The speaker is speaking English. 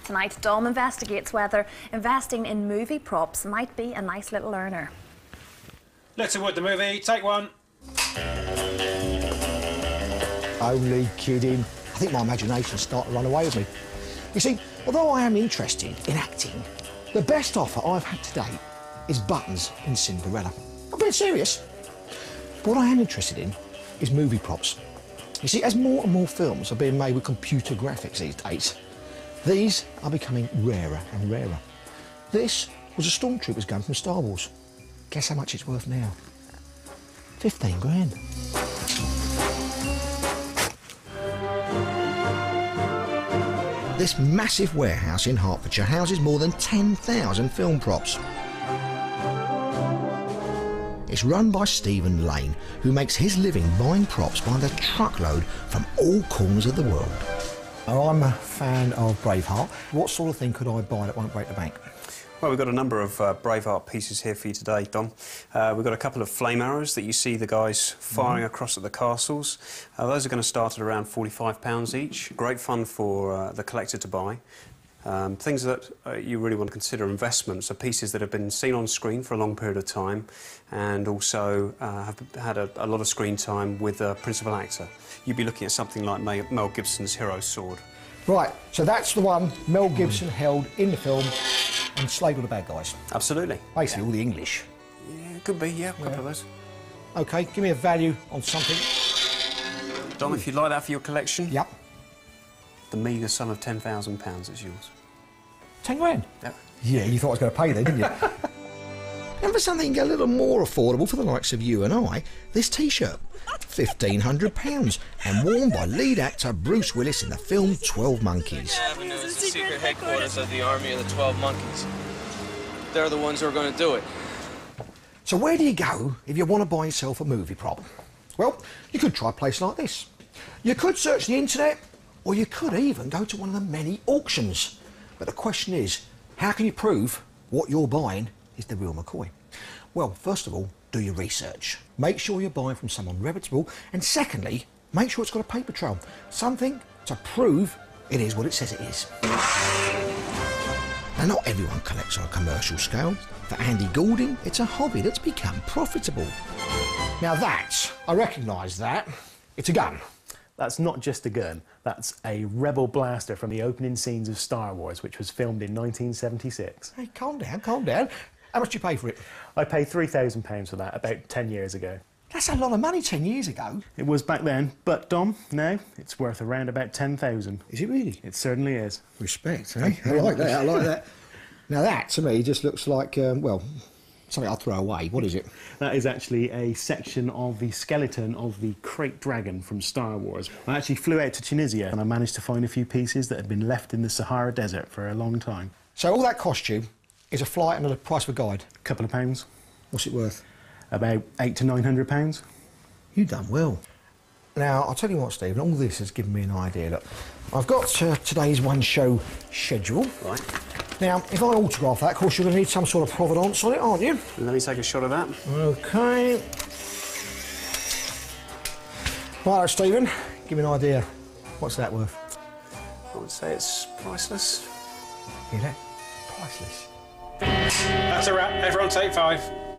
Tonight, Dom investigates whether investing in movie props might be a nice little earner. Littlewood, the movie, take one. Only kidding. I think my imagination's starting to run away with me. You see, although I am interested in acting, the best offer I've had to date is buttons in Cinderella. I'm being serious. What I am interested in is movie props. You see, as more and more films are being made with computer graphics these days, these are becoming rarer and rarer. This was a Stormtrooper's gun from Star Wars. Guess how much it's worth now? 15 grand. This massive warehouse in Hertfordshire houses more than 10,000 film props. It's run by Stephen Lane, who makes his living buying props by the truckload from all corners of the world. I'm a fan of Braveheart. What sort of thing could I buy that won't break the bank? Well, we've got a number of Braveheart pieces here for you today, Dom. We've got a couple of flame arrows that you see the guys firing across at the castles. Those are going to start at around £45 each. Great fun for the collector to buy. Things that you really want to consider investments are pieces that have been seen on screen for a long period of time and also have had a lot of screen time with a principal actor. You'd be looking at something like Mel Gibson's Hero's Sword. Right, so that's the one Mel Gibson held in the film and slayed all the bad guys. Absolutely. Basically, all the English. Yeah, could be, yeah, a couple of those. OK, give me a value on something. Dom, if you'd like that for your collection... Yep. The meagre sum of £10,000 is yours. 10 grand? Yep. Yeah, you thought I was going to pay then, didn't you? And for something a little more affordable for the likes of you and I, this T-shirt. £1,500 and worn by lead actor Bruce Willis in the film 12 Monkeys. Avenue is the secret headquarters of the Army of the 12 Monkeys. They're the ones who are going to do it. So where do you go if you want to buy yourself a movie prop? Well, you could try a place like this. You could search the internet, or you could even go to one of the many auctions. But the question is, how can you prove what you're buying is the real McCoy? Well, first of all, do your research. Make sure you're buying from someone reputable, and secondly, make sure it's got a paper trail, something to prove it is what it says it is. Now, not everyone collects on a commercial scale. For Andy Goulding, it's a hobby that's become profitable. Now that, I recognise that, it's a gun. That's not just a gun, that's a Rebel blaster from the opening scenes of Star Wars, which was filmed in 1976. Hey, calm down, calm down. How much did you pay for it? I paid £3,000 for that about 10 years ago. That's a lot of money 10 years ago. It was back then, but Dom, now it's worth around about 10,000. Is it really? It certainly is. Respect, eh? I like that, I like that. Now that, to me, just looks like, well, something I'll throw away. What is it? That is actually a section of the skeleton of the Krayt Dragon from Star Wars. I actually flew out to Tunisia and I managed to find a few pieces that had been left in the Sahara Desert for a long time. So all that cost you is a flight and the price of a guide? A couple of pounds. What's it worth? About £800 to £900. You've done well. Now, I'll tell you what, Stephen, all this has given me an idea. Look, I've got today's one-show schedule. Right. Now, if I autograph that, of course, you're going to need some sort of provenance on it, aren't you? Let me take a shot of that. OK. Right, Stephen, give me an idea. What's that worth? I would say it's priceless. Hear that? Priceless. That's a wrap. Everyone take 5.